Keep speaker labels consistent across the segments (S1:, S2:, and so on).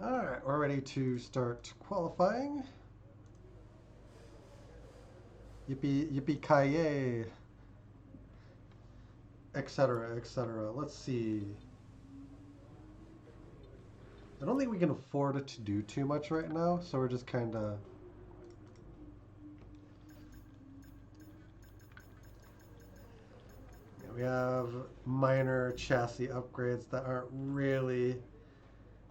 S1: Alright, we're ready to start qualifying. Yippee, yippee ki etc., etc. Let's see. I don't think we can afford to do too much right now, so we're just kind of... We have minor chassis upgrades that aren't really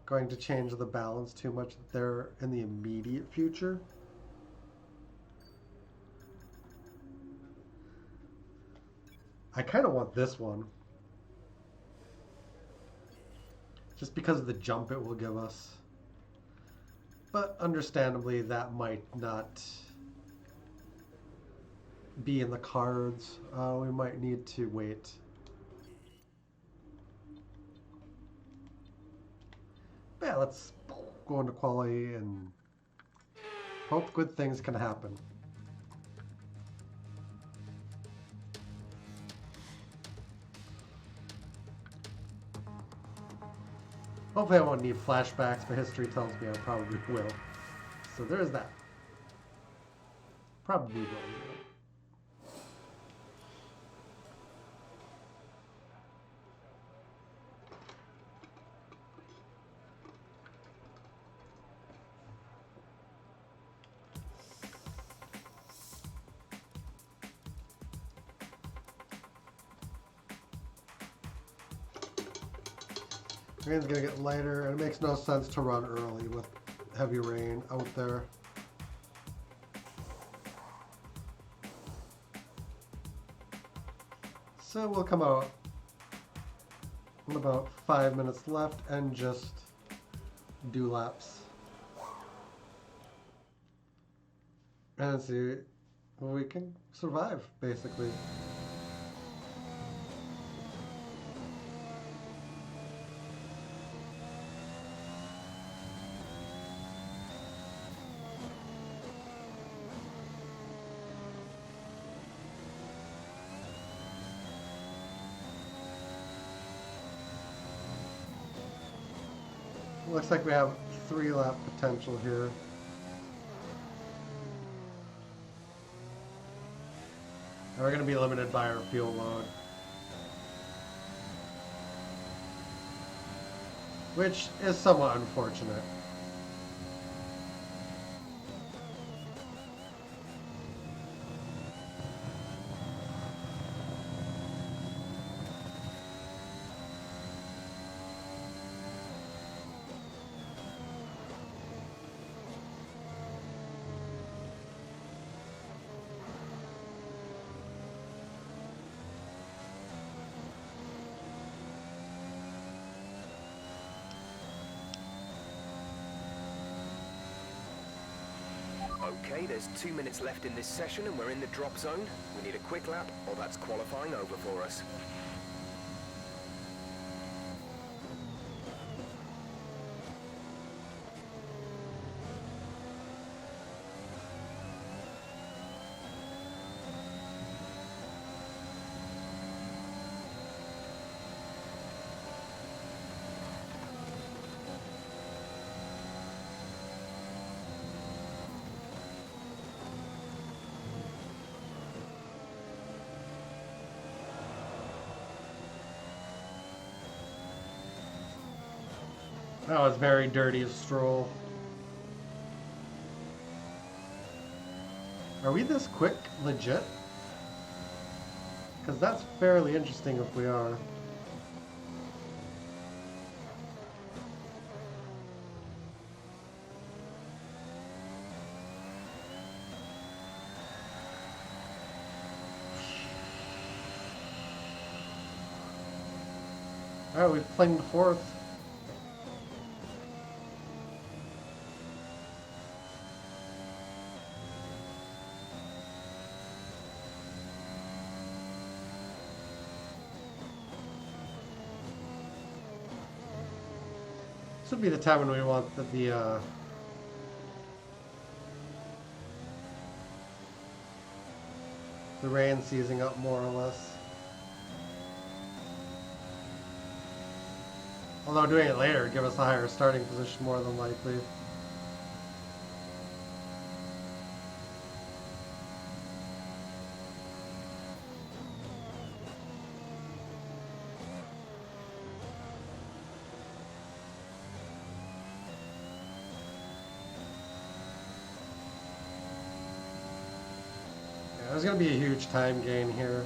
S1: going to change the balance too much. They're in the immediate future. I kind of want this one. Just because of the jump it will give us. But understandably, that might not be in the cards. We might need to wait. But yeah, let's go into quality and hope good things can happen. Hopefully I won't need flashbacks, but history tells me I probably will. So there's that. Probably will. Rain's gonna get lighter, and it makes no sense to run early with heavy rain out there. So we'll come out with about 5 minutes left and just do laps. And see if we can survive, basically. Looks like we have 3-lap potential here. And we're going to be limited by our fuel load. Which is somewhat unfortunate.
S2: Okay, there's 2 minutes left in this session and we're in the drop zone. We need a quick lap or that's qualifying over for us.
S1: That was very dirty of Stroll. Are we this quick, legit? Because that's fairly interesting if we are. Alright, we've claimed fourth. This would be the time when we want the rain seizing up more or less. Although doing it later would give us a higher starting position more than likely. Yeah, there's going to be a huge time gain here.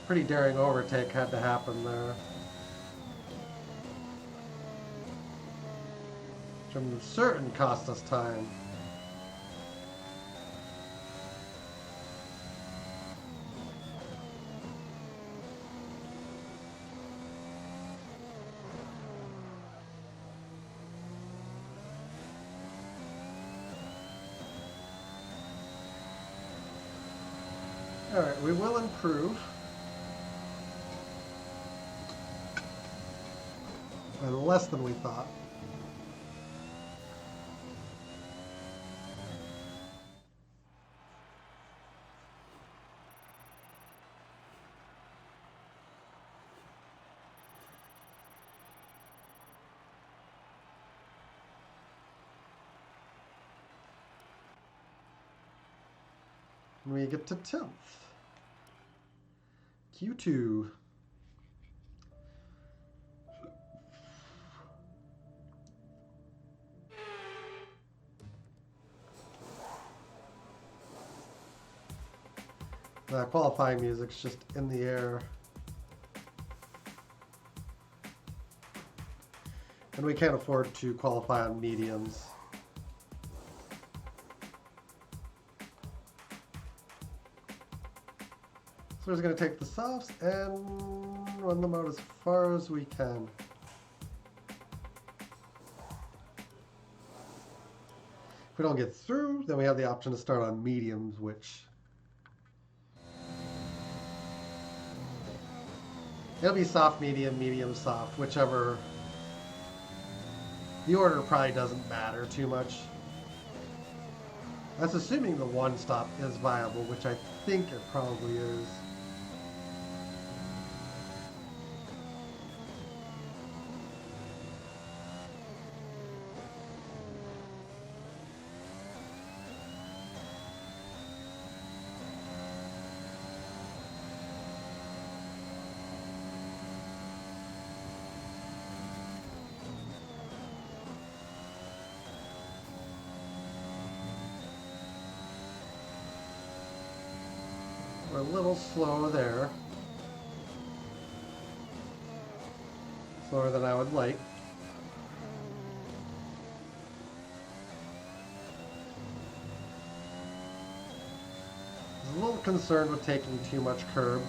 S1: Pretty daring overtake had to happen there. Which I'm certain cost us time. Alright, we will improve. Less than we thought. And we get to 10th. Q2. The qualifying music's just in the air. And we can't afford to qualify on mediums. So we're just going to take the softs and run them out as far as we can. If we don't get through, then we have the option to start on mediums, which it'll be soft, medium, medium, soft, whichever. The order probably doesn't matter too much. That's assuming the one stop is viable, which I think it probably is. We're a little slow there. Slower than I would like. I was a little concerned with taking too much curb.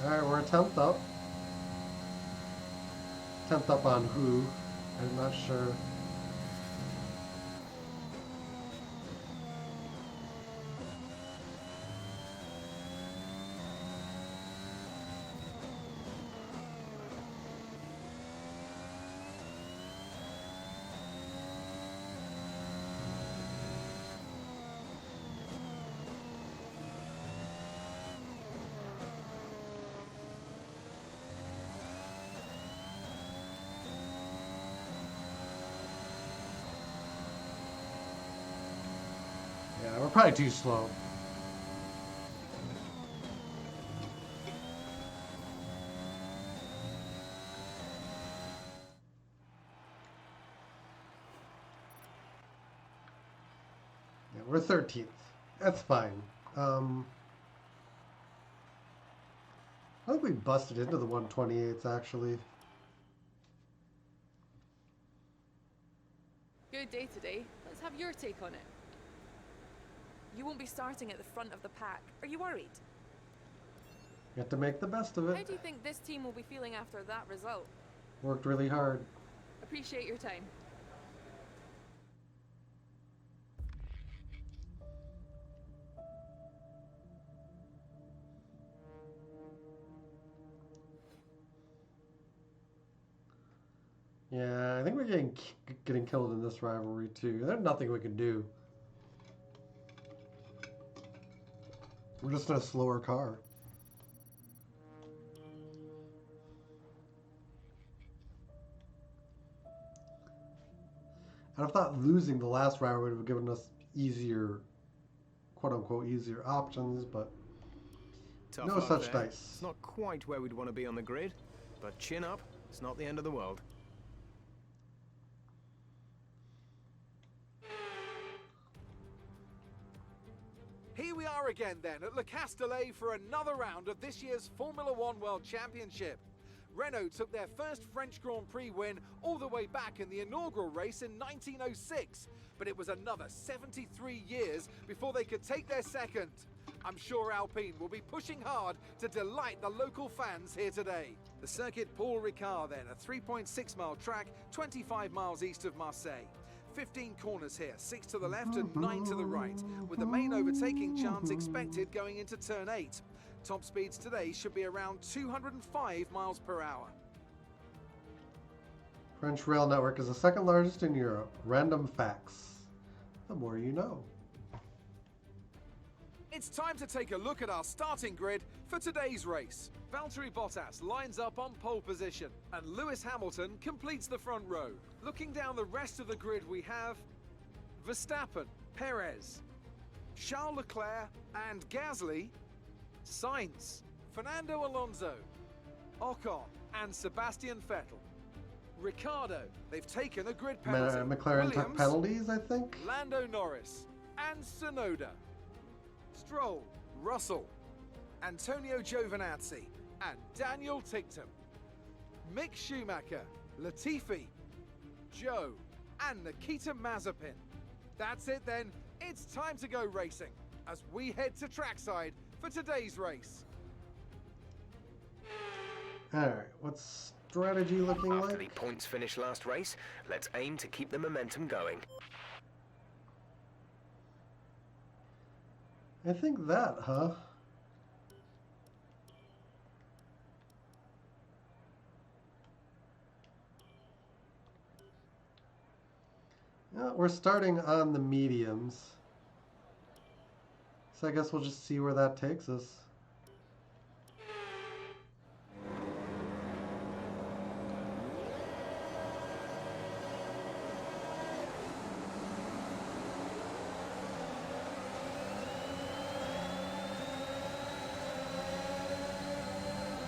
S1: Alright, we're a 10th up. 10th up on who? I'm not sure. Yeah, we're probably too slow. Yeah, we're 13th. That's fine. I think we busted into the 128s actually.
S3: Good day today. Let's have your take on it. You won't be starting at the front of the pack. Are you worried?
S1: You have to make the best of
S3: How
S1: it.
S3: do you think this team will be feeling after that result?
S1: Worked really hard.
S3: Appreciate your time.
S1: Yeah, I think we're getting killed in this rivalry too. There's nothing we can do. We're just in a slower car. And I thought losing the last rivalry would have given us easier, quote unquote, easier options, but
S2: Tough
S1: no
S2: luck
S1: such
S2: there.
S1: dice.
S2: It's not quite where we'd want to be on the grid, but chin up, it's not the end of the world.
S4: Here we are again then at Le Castellet for another round of this year's Formula One World Championship. Renault took their first French Grand Prix win all the way back in the inaugural race in 1906, but it was another 73 years before they could take their second. I'm sure Alpine will be pushing hard to delight the local fans here today. The circuit Paul Ricard then, a 3.6 mile track, 25 miles east of Marseille. 15 corners here, 6 to the left and 9 to the right, with the main overtaking chance expected going into turn 8. Top speeds today should be around 205 miles per hour.
S1: French rail network is the second largest in Europe. Random facts. The more you know.
S4: It's time to take a look at our starting grid for today's race. Valtteri Bottas lines up on pole position, and Lewis Hamilton completes the front row. Looking down the rest of the grid, we have Verstappen, Perez, Charles Leclerc and Gasly, Sainz, Fernando Alonso, Ocon and Sebastian Vettel. Ricciardo, they've taken a grid penalty.
S1: McLaren took
S4: Williams,
S1: penalties, I think.
S4: Lando Norris and Tsunoda. Stroll, Russell, Antonio Giovinazzi and Daniel Ticktum. Mick Schumacher, Latifi, Joe and Nikita Mazepin. That's it then, it's time to go racing as we head to trackside for today's race.
S1: Alright, what's strategy looking
S2: After
S1: like?
S2: the points finish last race, let's aim to keep the momentum going.
S1: I think that, huh? Yeah, we're starting on the mediums. So I guess we'll just see where that takes us.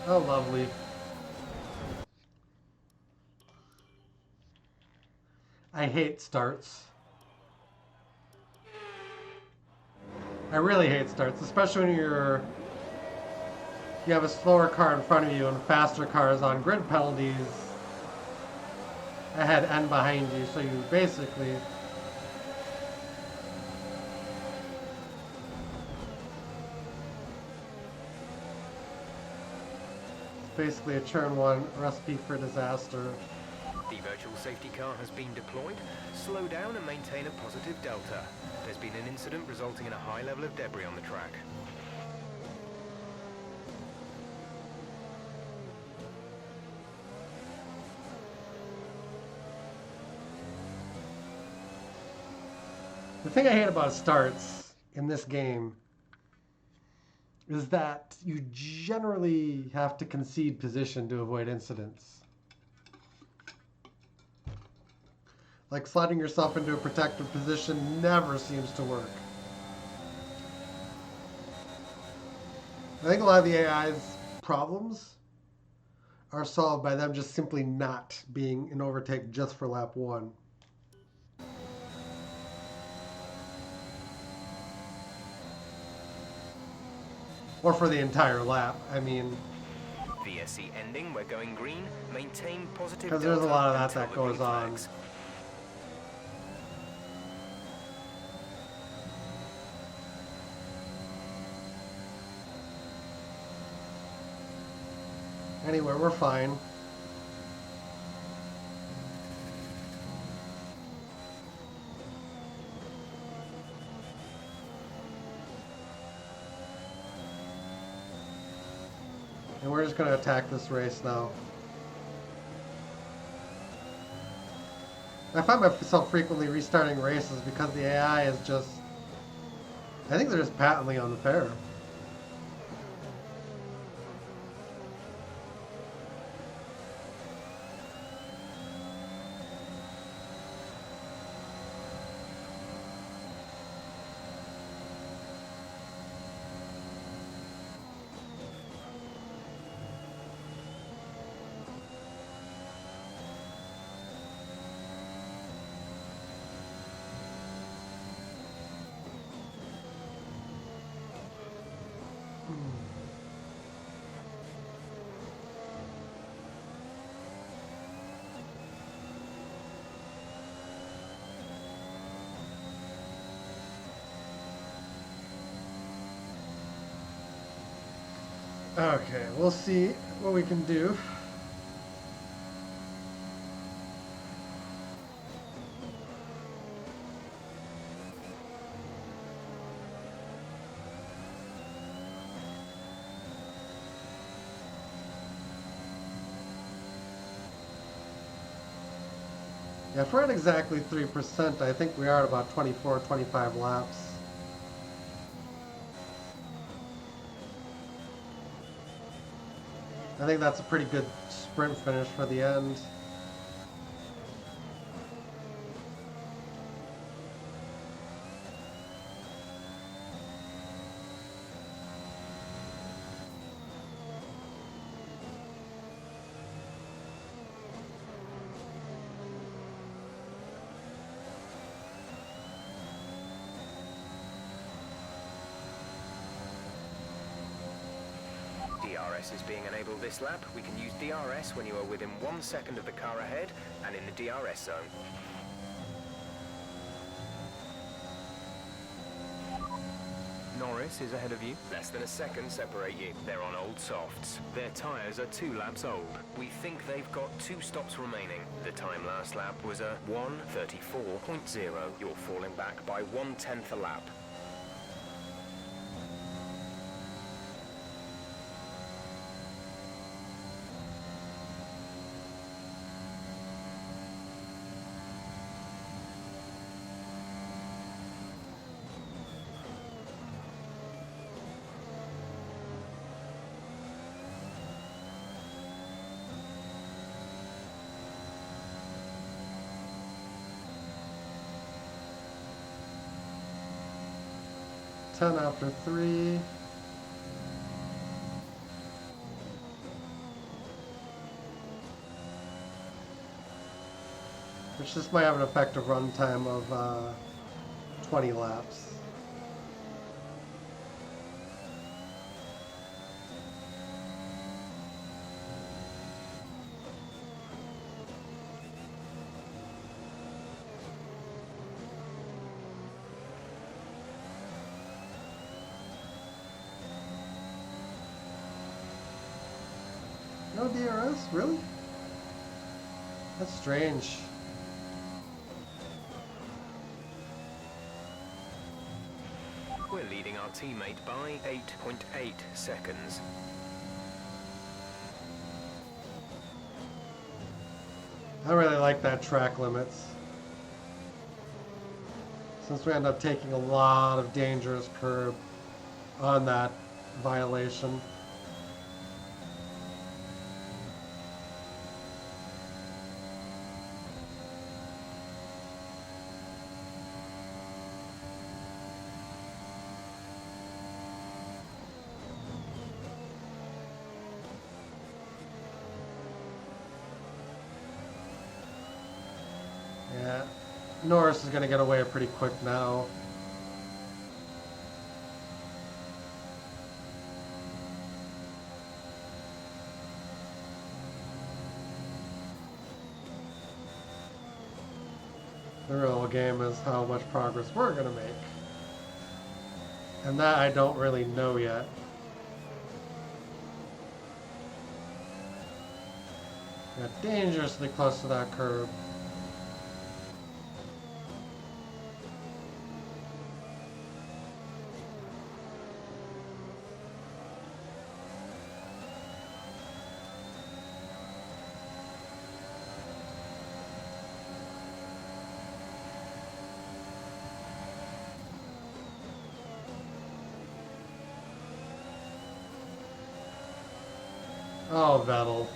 S1: Oh, lovely. I hate starts. I really hate starts, especially when you have a slower car in front of you and faster cars on grid penalties ahead and behind you, so you basically a turn one recipe for disaster.
S2: The virtual safety car has been deployed. Slow down and maintain a positive delta. There's been an incident resulting in a high level of debris on the track.
S1: The thing I hate about starts in this game is that you generally have to concede position to avoid incidents. Like sliding yourself into a protected position never seems to work. I think a lot of the AI's problems are solved by them just simply not being in overtake just for lap one. Or for the entire lap. I mean,
S2: VSC ending, we're going green. Maintain positive
S1: because
S2: delta
S1: there's a lot of that
S2: until
S1: that
S2: the
S1: goes
S2: green
S1: on.
S2: flags.
S1: Anyway, we're fine. And we're just going to attack this race now. I find myself frequently restarting races because the AI is just... I think they're just patently unfair. Okay, we'll see what we can do. Yeah, if we're at exactly 3%, I think we are at about 24, 25 laps. I think that's a pretty good sprint finish for the end.
S2: DRS is being enabled this lap. We can use DRS when you are within 1 second of the car ahead and in the DRS zone. Norris is ahead of you. Less than a second separate you. They're on old softs. Their tyres are 2 laps old. We think they've got 2 stops remaining. The time last lap was a 1:34.0. You're falling back by 1/10 a lap.
S1: Ten after 3. Which just might have an effective runtime of 20 laps. No DRS? Really? That's strange.
S2: We're leading our teammate by 8.8 seconds.
S1: I really like that track limits. Since we end up taking a lot of dangerous curb on that violation. Yeah, Norris is going to get away pretty quick now. The real game is how much progress we're going to make. And that I don't really know yet. Got dangerously close to that curb. Oh, Vettel.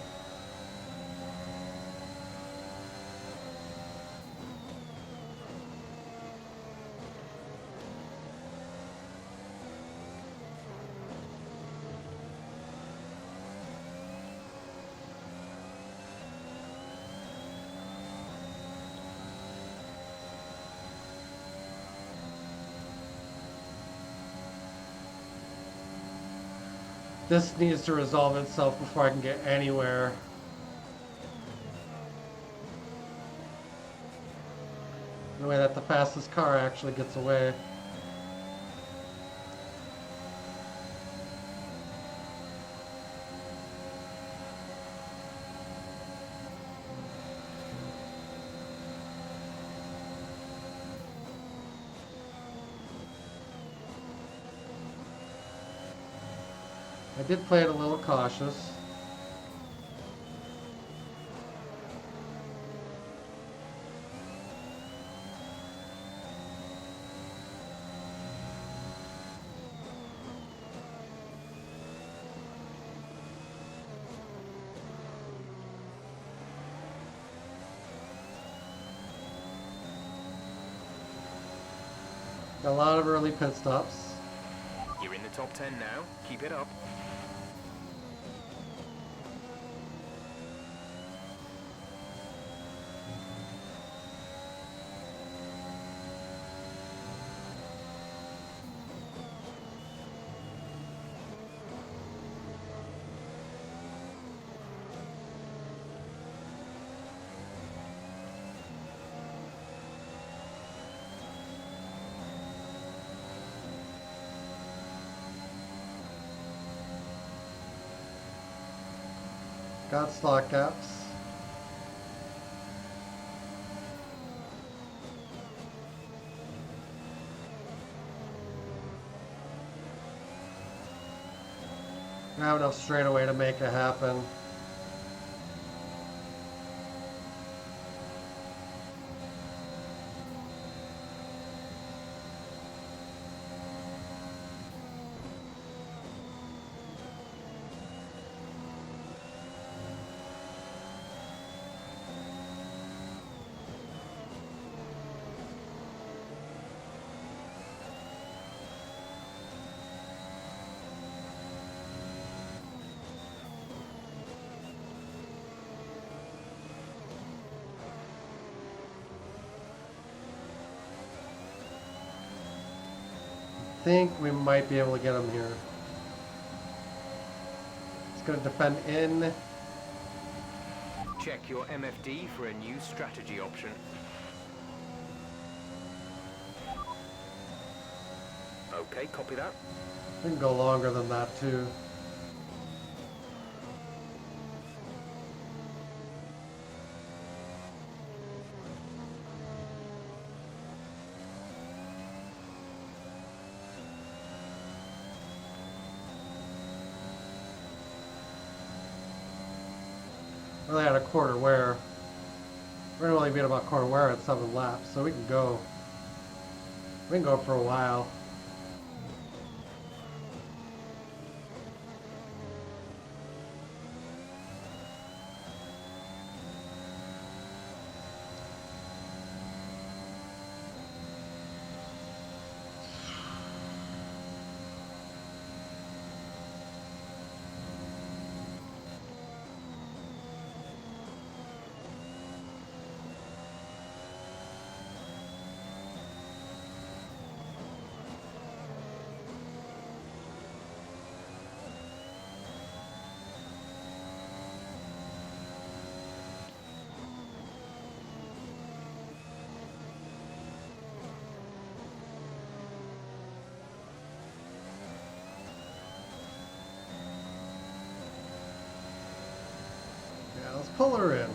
S1: This needs to resolve itself before I can get anywhere. The way that the fastest car actually gets away. I did play it a little cautious. Got a lot of early pit stops.
S2: You're in the top 10 now. Keep it up.
S1: Got slot gaps. I have enough straightaway to make it happen. Think we might be able to get him here. It's going to defend in.
S2: Check your MFD for a new strategy option. Okay, copy that.
S1: We can go longer than that too. Really at a quarter wear. We're gonna only be at about quarter wear at 7 laps, so we can go. We can go for a while. pull her in.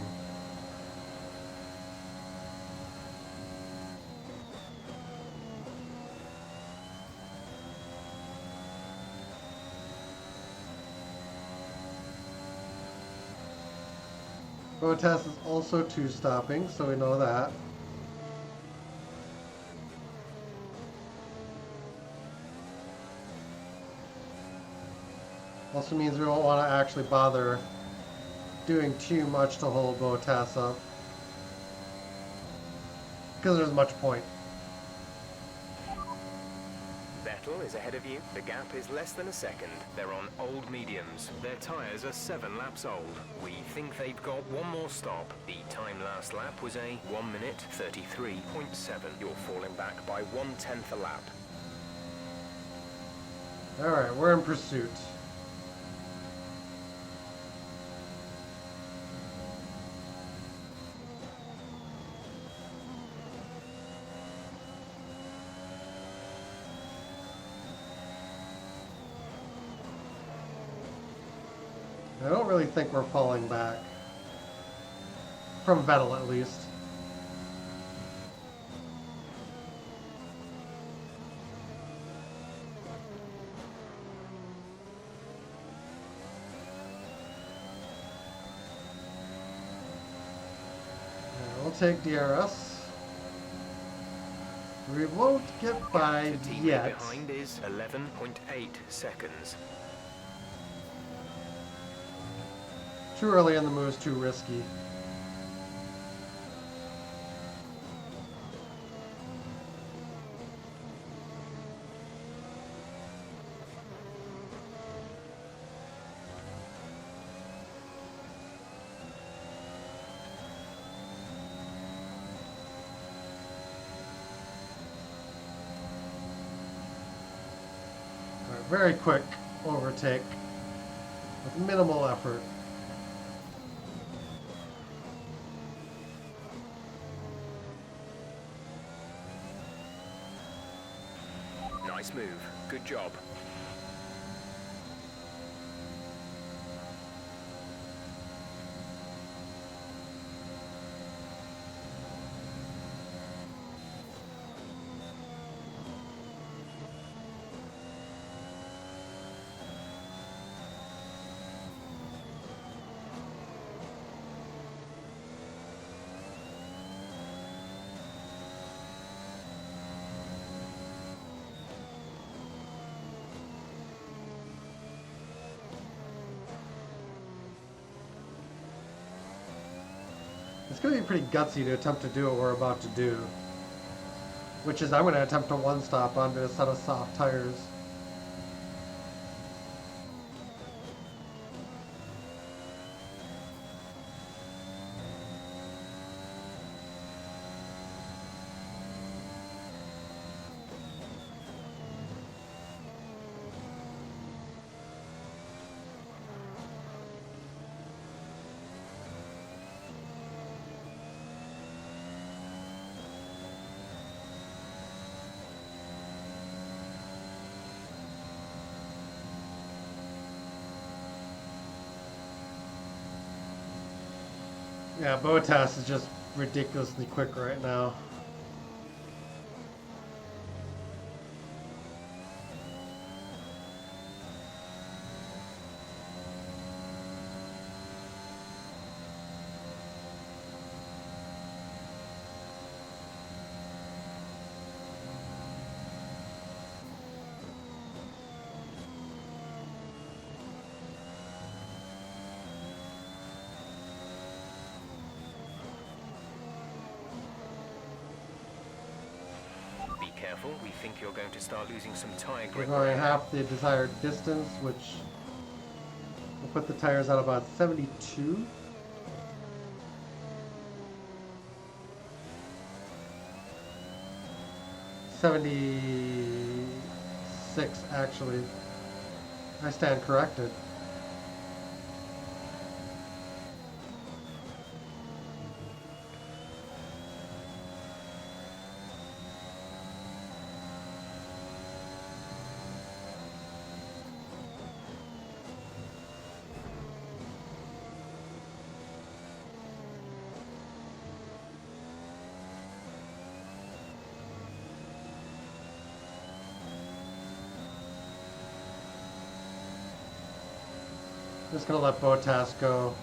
S1: Bottas is also two-stopping, so we know that. Also means we don't want to actually bother doing too much to hold Bottas up, because there's much point.
S2: Vettel is ahead of you. The gap is less than a second. They're on old mediums. Their tyres are 7 laps old. We think they've got one more stop. The time last lap was a 1 minute 33.7. You're falling back by 1/10 a lap.
S1: Alright, we're in pursuit. I don't really think we're falling back. From Vettel, at least. We'll take DRS. We won't get by
S2: The team
S1: yet.
S2: behind is 11.8 seconds.
S1: Too early in the move's too risky. All right, very quick overtake with minimal effort.
S2: Nice move. Good job.
S1: It's going to be pretty gutsy to attempt to do what we're about to do. Which is, I'm going to attempt a one-stop onto a set of soft tires. Yeah, Bottas is just ridiculously quick right now.
S2: Be careful. We think you're going to start losing some tyre
S1: We're
S2: grip.
S1: going half the desired distance, which will put the tires at about 72. $76, actually. I stand corrected. Just gonna let Bottas go.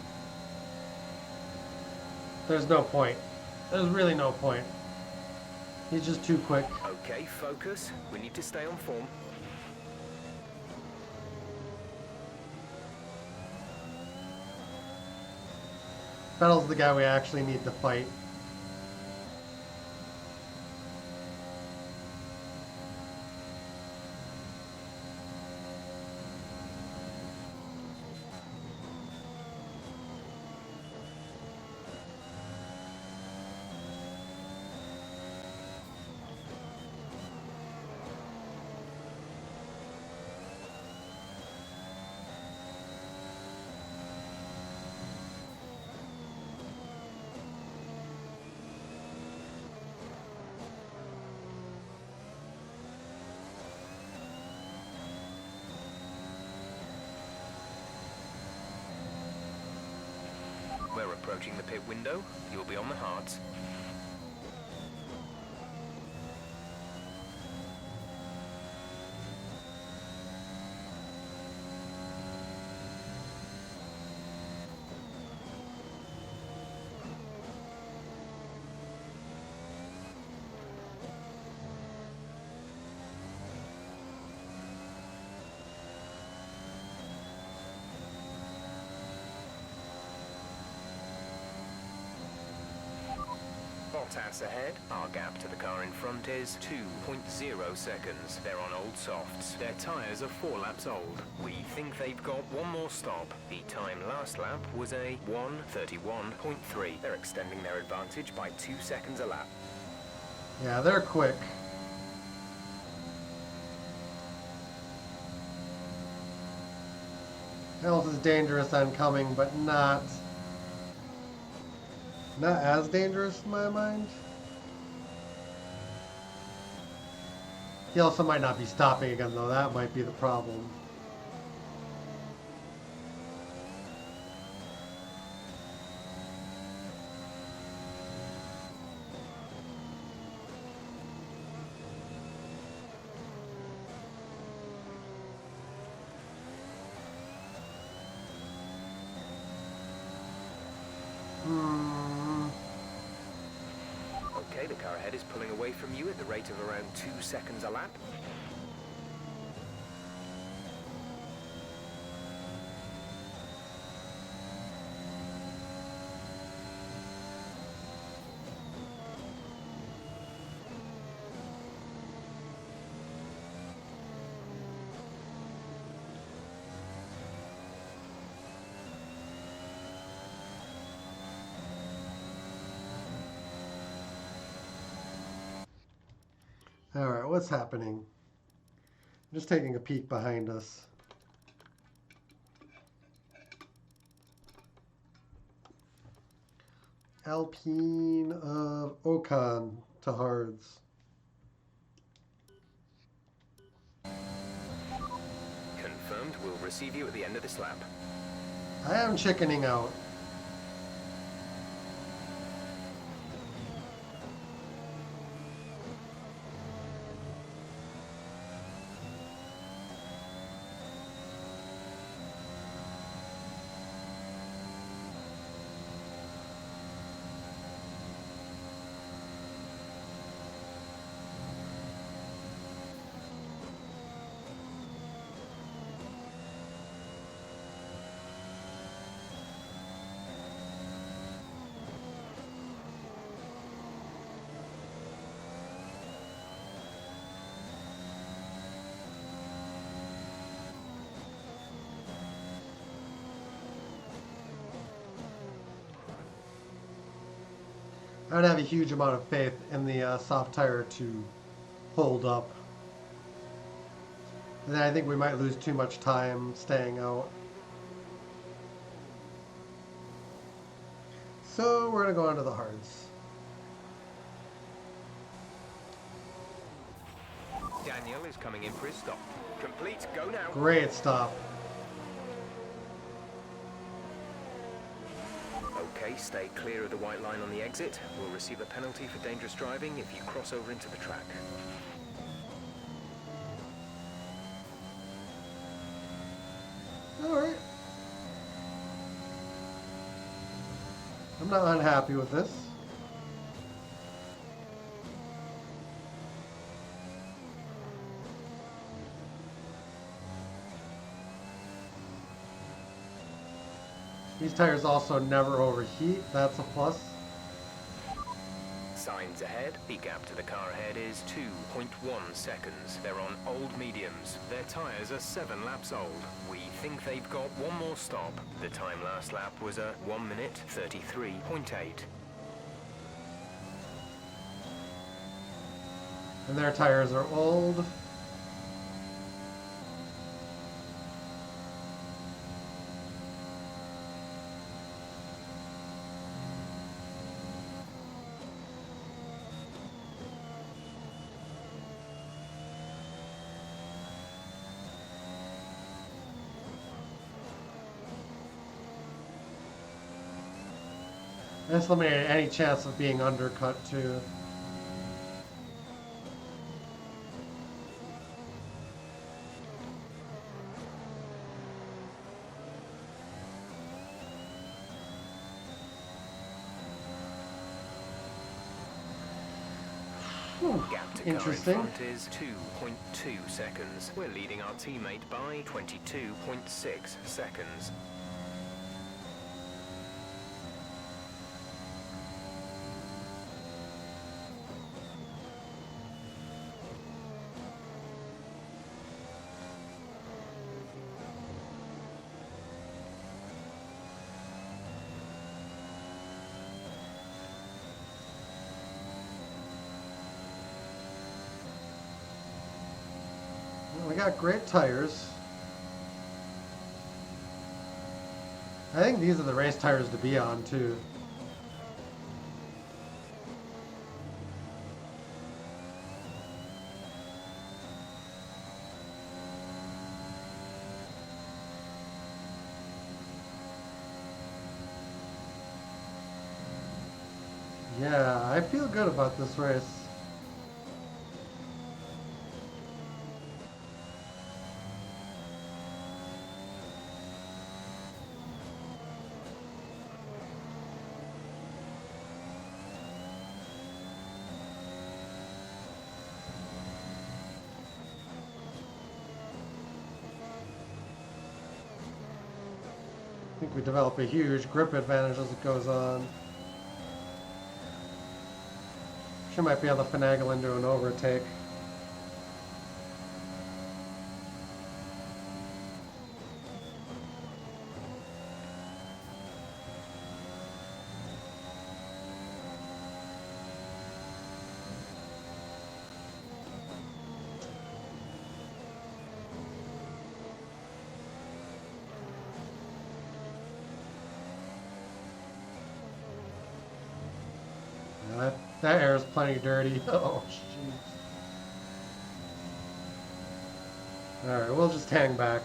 S1: There's no point. There's really no point. He's just too quick.
S2: Okay, focus. We need to stay on form.
S1: Vettel's the guy we actually need to fight.
S2: We're approaching the pit window. You'll be on the hards. Bottas ahead. Our gap to the car in front is 2.0 seconds. They're on old softs. Their tyres are 4 laps old. We think they've got one more stop. The time last lap was a 1:31.3. They're extending their advantage by 2 seconds a lap.
S1: Yeah, they're quick. Health is dangerous oncoming, but not as dangerous in my mind. He also might not be stopping again, though. That might be the problem.
S2: Okay, the car ahead is pulling away from you at the rate of around 2 seconds a lap.
S1: Alright, what's happening? I'm just taking a peek behind us. Alpine of Ocon to hards.
S2: Confirmed, we'll receive you at the end of this lap.
S1: I am chickening out. I don't have a huge amount of faith in the soft tire to hold up. And I think we might lose too much time staying out. So we're going to go on to the hards.
S2: Daniel is coming in for his stop. Complete, go now.
S1: Great stop.
S2: Okay, stay clear of the white line on the exit. We'll receive a penalty for dangerous driving if you cross over into the track.
S1: Alright. not unhappy with this. These tires also never overheat. That's a plus.
S2: Signs ahead. The gap to the car ahead is 2.1 seconds. They're on old mediums. Their tyres are 7 laps old. We think they've got one more stop. The time last lap was a 1 minute 33.8.
S1: And their tires are old. This eliminated any chance of being undercut too.
S2: Gap to
S1: Interesting.
S2: car in front is 2.2 seconds. We're leading our teammate by 22.6 seconds.
S1: We got great tires. I think these are the race tires to be on too. Yeah, I feel good about this race. I think we develop a huge grip advantage as it goes on. She might be able to finagle into an overtake. That air is plenty dirty. Oh, jeez. Alright, we'll just hang back.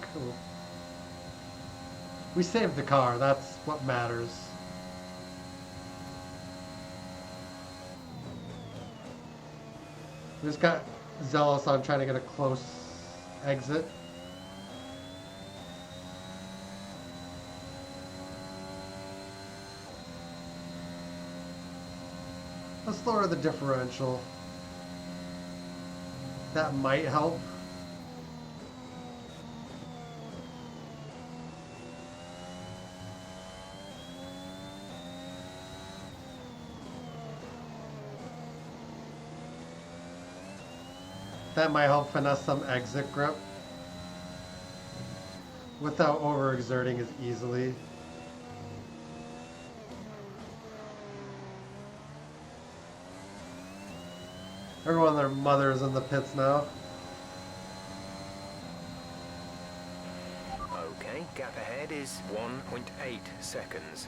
S1: We saved the car, that's what matters. We just got zealous on trying to get a close exit. Let's lower the differential. That might help. That might help finesse some exit grip without overexerting as easily. Everyone and their mothers in the pits now.
S2: Okay, gap ahead is 1.8 seconds.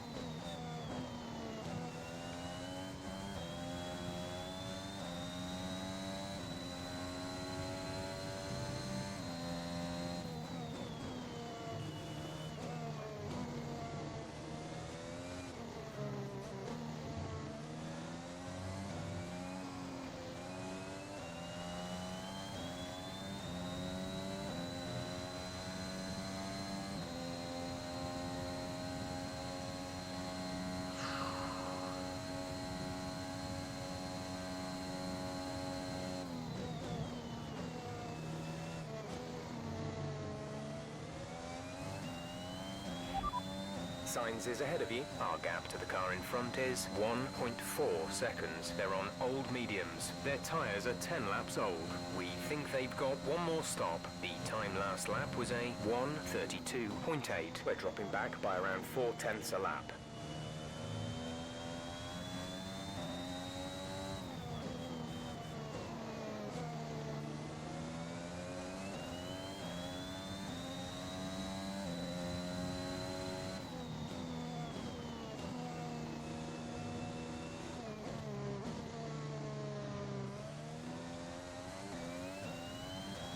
S2: Signs is ahead of you. Our gap to the car in front is 1.4 seconds. They're on old mediums. Their tyres are 10 laps old. We think they've got one more stop. The time last lap was a 1:32.8. We're dropping back by around 0.4 a lap.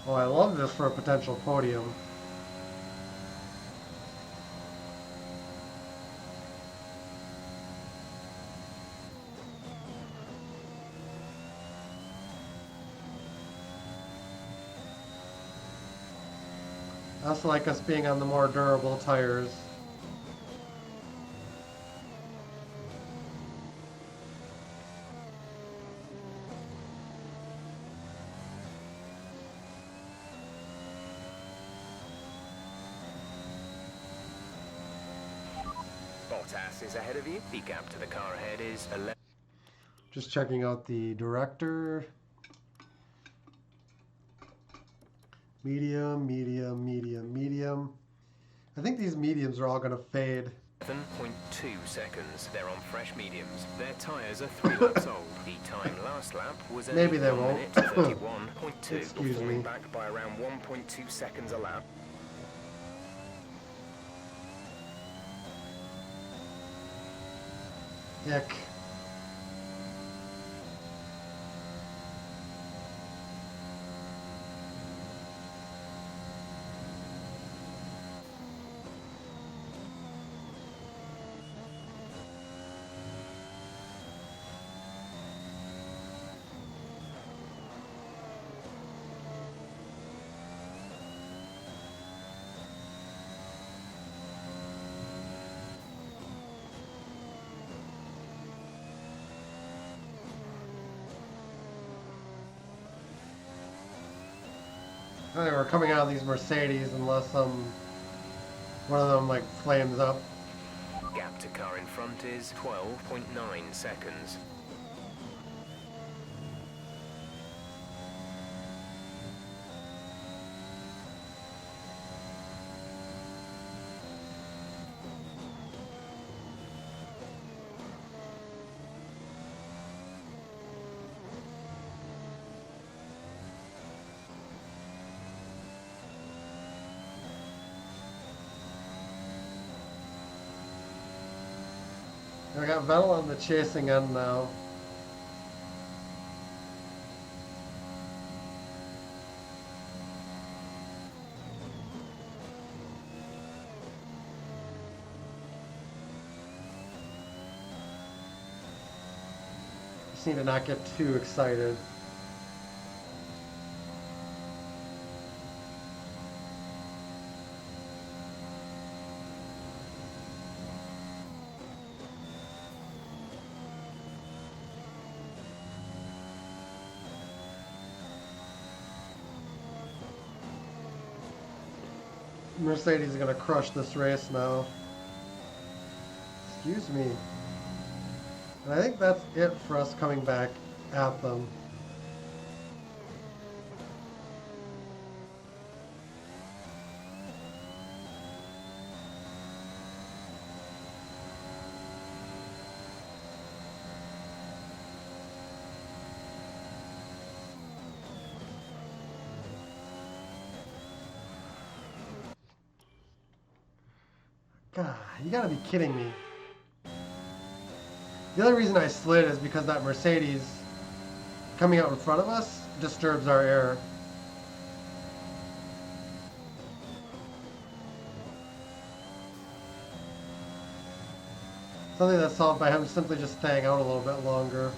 S1: Oh, I love this for a potential podium. I also like us being on the more durable tires.
S2: Bottas is ahead of you. The gap to the car ahead is 11.
S1: Just checking out the director. Medium, medium, medium, medium. I think these mediums are all going to fade.
S2: 7.2 seconds. They're on fresh mediums. Their tyres are 3 laps old. The time last lap was a
S1: Maybe they
S2: 1
S1: won't.
S2: minute 31.2.
S1: Excuse
S2: falling
S1: me.
S2: back by around 1.2 seconds a lap.
S1: Ick. I think we're coming out of these Mercedes unless one of them like flames up.
S2: Gap to car in front is 12.9 seconds.
S1: I got Vettel on the chasing end now. Just need to not get too excited. Mercedes is going to crush this race now. Excuse me. And I think that's it for us coming back at them. God, you gotta be kidding me. The only reason I slid is because that Mercedes coming out in front of us disturbs our air. Something that's solved by him simply just staying out a little bit longer.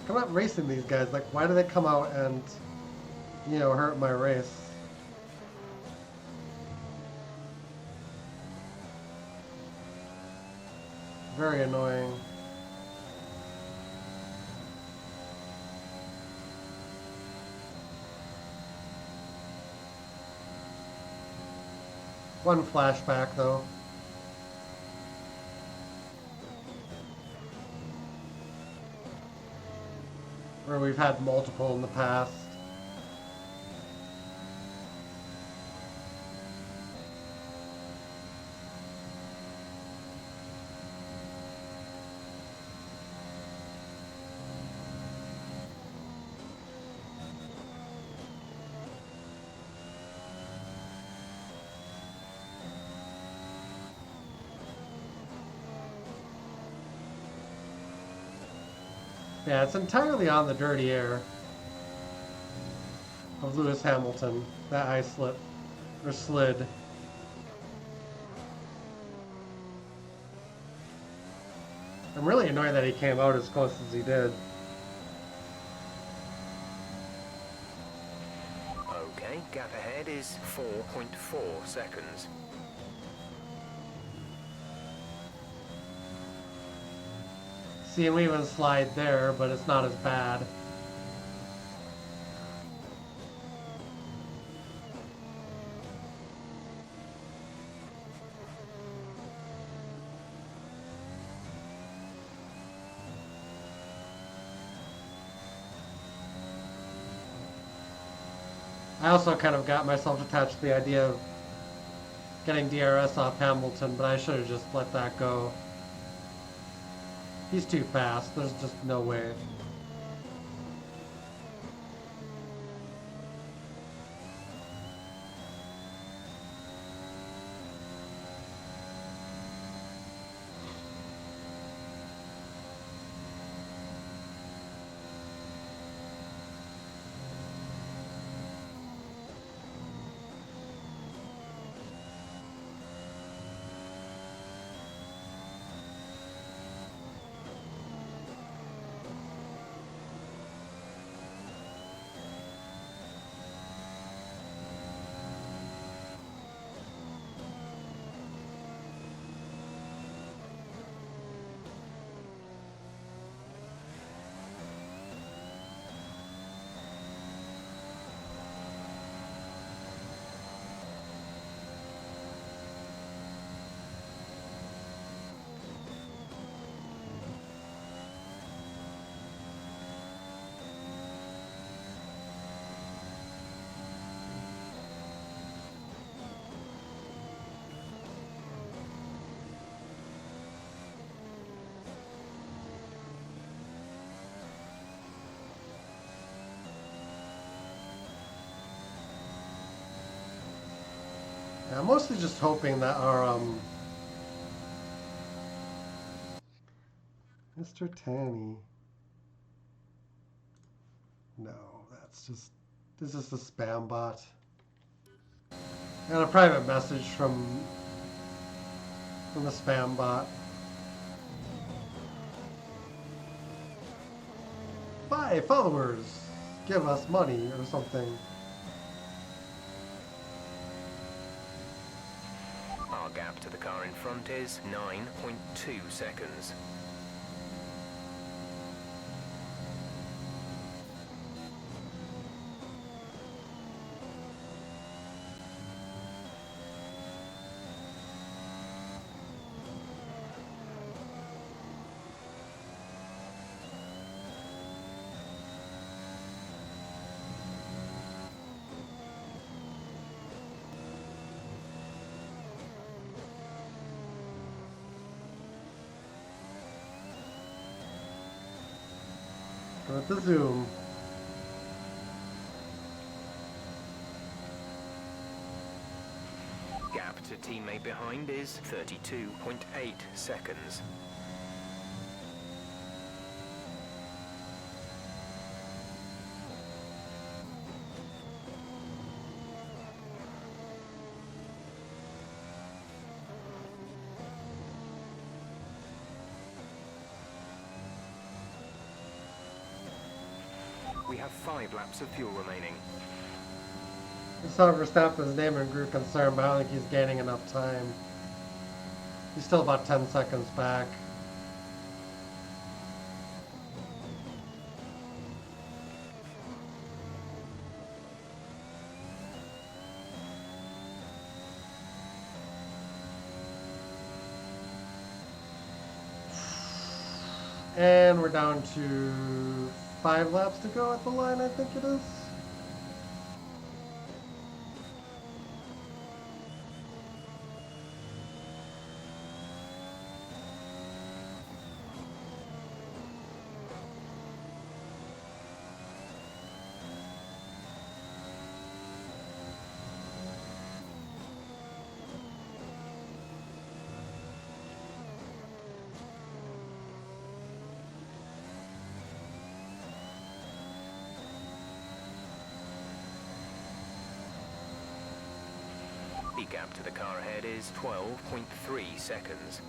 S1: I'm not racing these guys. Like, why do they come out and, you know, hurt my race? Very annoying. One flashback though. Where we've had multiple in the past. Yeah, it's entirely on the dirty air of Lewis Hamilton, that ice slip, or slid. I'm really annoyed that he came out as close as he did.
S2: Okay, gap ahead is 4.4 seconds.
S1: See, and we even slide there, but it's not as bad. I also kind of got myself attached to the idea of getting DRS off Hamilton, but I should have just let that go. He's too fast. There's just no way. Yeah, I'm mostly just hoping that our Mr. Tanny. No, this is the spam bot. And a private message from the spam bot. Buy followers, give us money or something.
S2: Our gap to the car in front is 9.2 seconds.
S1: With the zoom.
S2: Gap to teammate behind is 32.8 seconds. We have 5 laps of fuel remaining.
S1: I saw Verstappen's name and grew concerned, but I don't think he's gaining enough time. He's still about 10 seconds back. And we're down to 5 laps to go at the line, I think it is.
S2: The gap to the car ahead is 12.3 seconds.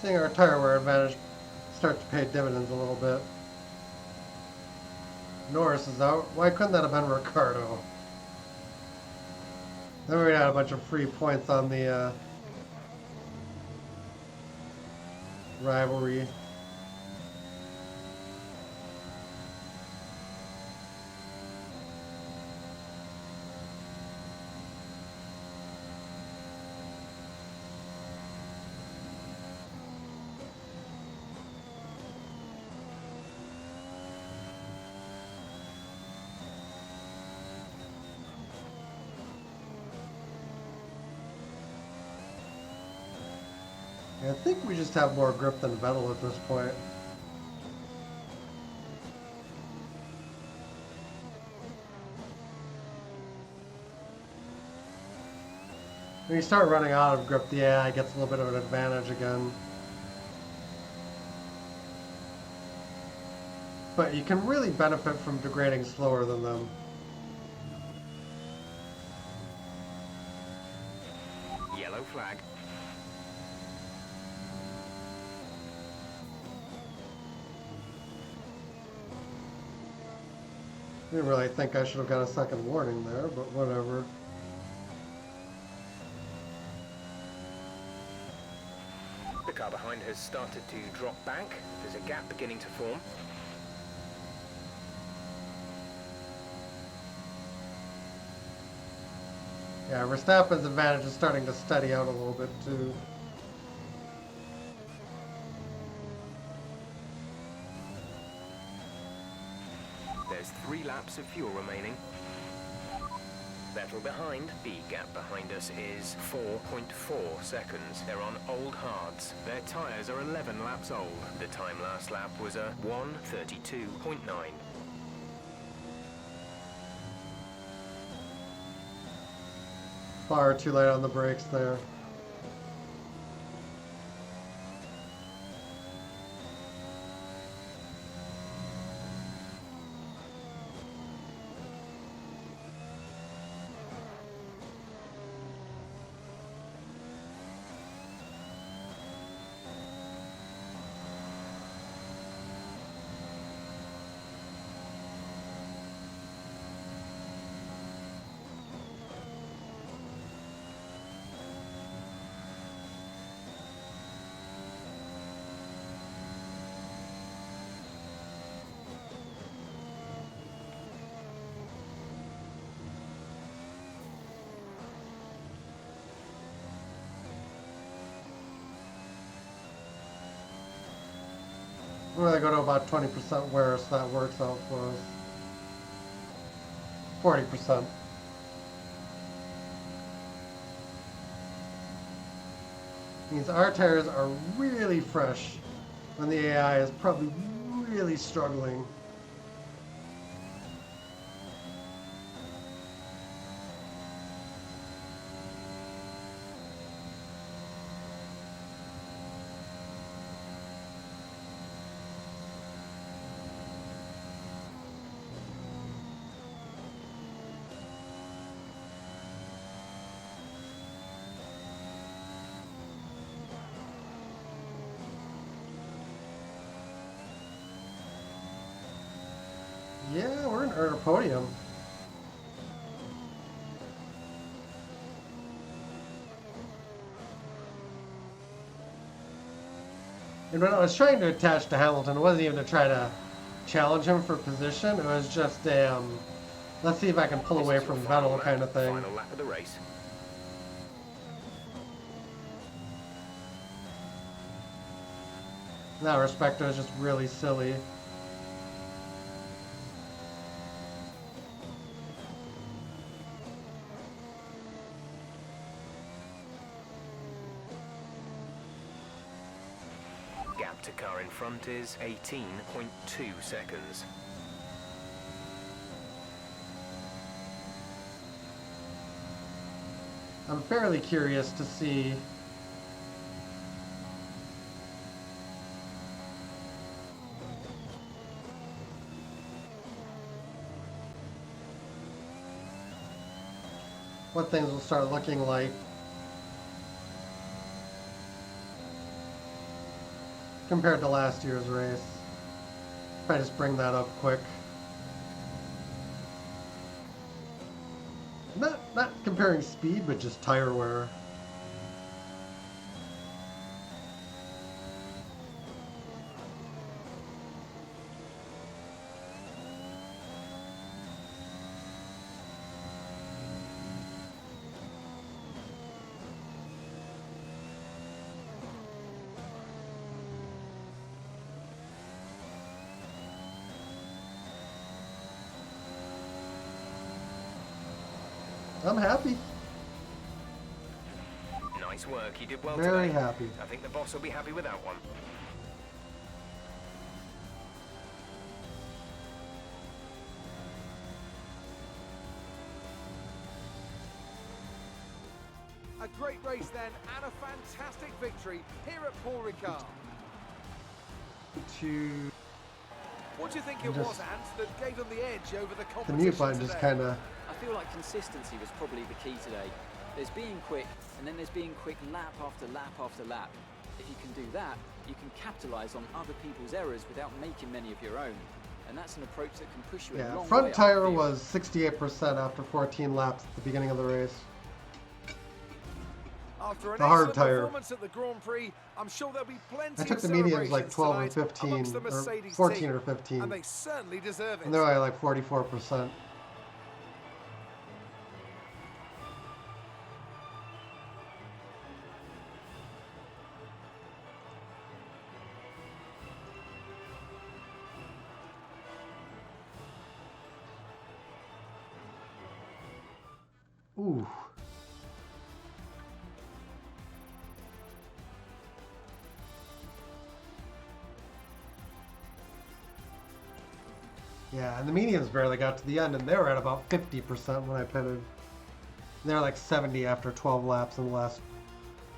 S1: Seeing our tire wear advantage start to pay dividends a little bit. Norris is out. Why couldn't that have been Ricardo? Then we'd have a bunch of free points on the rivalry. I think we just have more grip than Vettel at this point. When you start running out of grip, the AI gets a little bit of an advantage again. But you can really benefit from degrading slower than them.
S2: Yellow flag.
S1: Didn't really think I should have got a second warning there, but whatever.
S2: The car behind has started to drop back. There's a gap beginning to form.
S1: Yeah, Verstappen's advantage is starting to steady out a little bit too.
S2: There's 3 laps of fuel remaining. Vettel behind. The gap behind us is 4.4 seconds. They're on old hards. Their tyres are 11 laps old. The time last lap was a 1:32.9.
S1: Far too late on the brakes there. Well, they go to about 20% wear, so that works out for us. 40%. Means our tires are really fresh when the AI is probably really struggling. Yeah, we're in our podium. And when I was trying to attach to Hamilton, it wasn't even to try to challenge him for position. It was just a, let's see if I can pull
S2: This
S1: away
S2: is your
S1: from
S2: final
S1: Vettel
S2: lap,
S1: kind of thing.
S2: Final lap of the race.
S1: In that respect, it was just really silly.
S2: Gap to car in front is 18.2 seconds.
S1: I'm fairly curious to see what things will start looking like compared to last year's race. If I just bring that up quick. Not comparing speed, but just tire wear. I'm happy.
S2: Nice work, you did well
S1: Very
S2: today.
S1: happy.
S2: I think the boss will be happy with that one.
S4: A great race then, and a fantastic victory here at Paul Ricard.
S1: To
S4: What do you think it
S1: Just-
S4: was, Ant, that gave them the edge over the
S1: the
S4: competition
S1: mute button just
S4: today?
S1: kind of.
S5: I feel like consistency was probably the key today. There's being quick, and then there's being quick lap after lap after lap. If you can do that, you can capitalise on other people's errors without making many of your own. And that's an approach that can push you a
S1: Yeah,
S5: long way
S1: front
S5: up the
S1: tire
S5: field.
S1: was 68% after 14 laps at the beginning of the race.
S4: After an
S1: The hard
S4: excellent
S1: tire.
S4: performance at the Grand Prix, I'm sure there'll be plenty
S1: I took
S4: of
S1: the mediums like
S4: celebrations
S1: 12 and
S4: tonight
S1: 15,
S4: amongst the
S1: or
S4: Mercedes
S1: 14
S4: team,
S1: or 15.
S4: and they certainly deserve it.
S1: And they're only like 44%. Ooh. Yeah, and the mediums barely got to the end, and they were at about 50% when I pitted. They're like 70 after 12 laps in the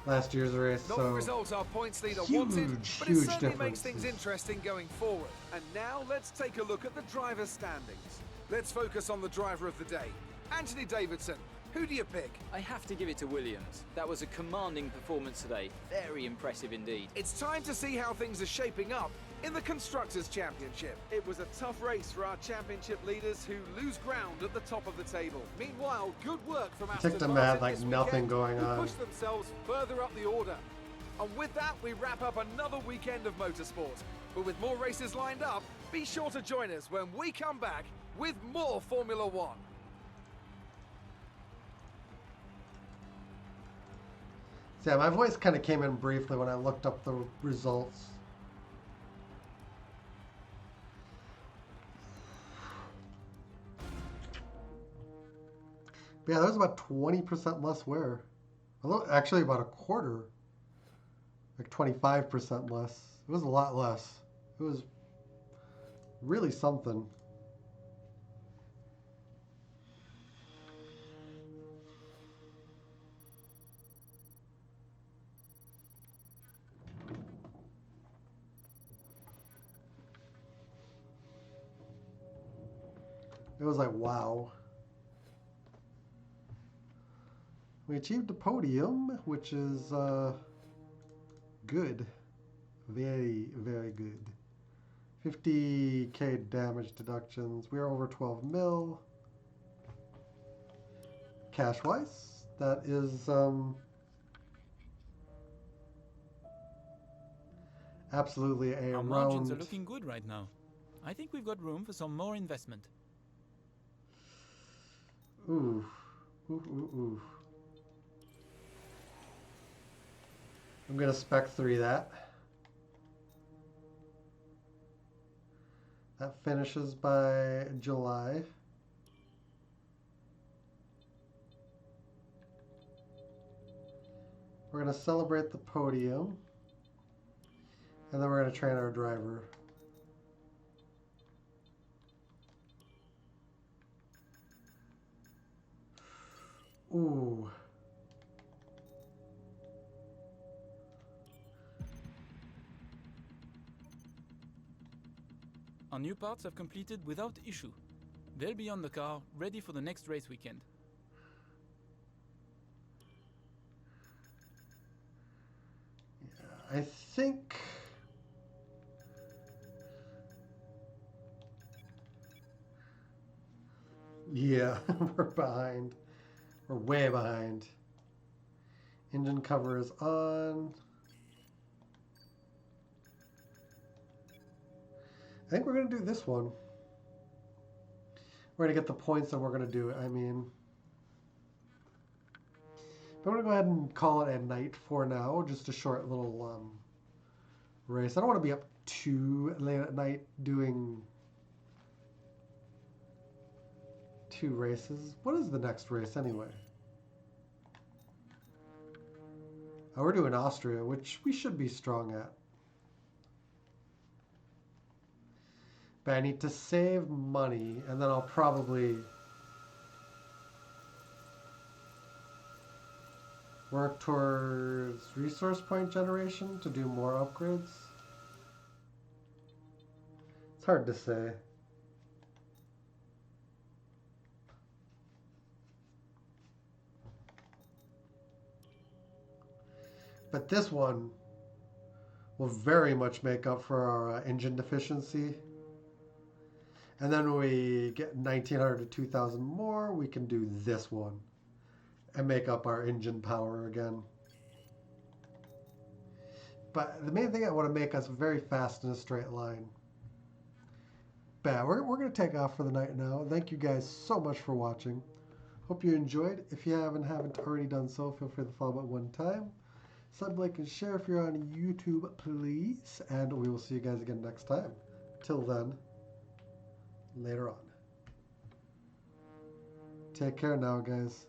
S1: last year's race.
S4: Not the
S1: So
S4: result our points leader
S1: huge,
S4: wanted, but it
S1: huge
S4: certainly makes things
S1: differences.
S4: interesting going forward. And now let's take a look at the driver's standings. Let's focus on the driver of the day, Anthony Davidson. Who do you pick?
S5: I have to give it to Williams. That was a commanding performance today. Very impressive indeed.
S4: It's time to see how things are shaping up in the Constructors' Championship. It was a tough race for our championship leaders who lose ground at the top of the table. Meanwhile, good work from Aston
S1: Ticked them
S4: Martin
S1: had, like,
S4: this
S1: nothing
S4: weekend,
S1: going
S4: who
S1: on.
S4: pushed themselves further up the order. And with that, we wrap up another weekend of motorsport. But with more races lined up, be sure to join us when we come back with more Formula One.
S1: So yeah, my voice kind of came in briefly when I looked up the results. But yeah, there was about 20% less wear. Actually, about a quarter. Like 25% less. It was a lot less. It was really something. It was like, wow. We achieved a podium, which is good. Very, very good. 50k damage deductions. We're over 12 mil. Cash-wise, that is absolutely a
S6: Our margins are
S1: round.
S6: looking good right now. I think we've got room for some more investment.
S1: Ooh. Ooh, ooh, ooh. I'm going to spec 3 that. That finishes by July. We're going to celebrate the podium. And then we're going to train our driver. Ooh.
S6: Our new parts have completed without issue. They'll be on the car, ready for the next race weekend.
S1: I think... Yeah, we're behind. We're way behind. Engine cover is on. I think we're going to do this one. We're going to get the points that we're going to do it. I mean, I'm going to go ahead and call it a night for now. Just a short little race. I don't want to be up too late at night doing 2 races. What is the next race anyway? Oh, we're doing Austria, which we should be strong at. But I need to save money, and then I'll probably work towards resource point generation to do more upgrades. It's hard to say. But this one will very much make up for our engine deficiency. And then when we get 1900 to 2000 more, we can do this one and make up our engine power again. But the main thing, I want to make us very fast in a straight line. But we're going to take off for the night now. Thank you guys so much for watching. Hope you enjoyed. If you haven't already done so, feel free to follow me one time. Sub, like, and share if you're on YouTube, please. And we will see you guys again next time. Till then, later on. Take care now, guys.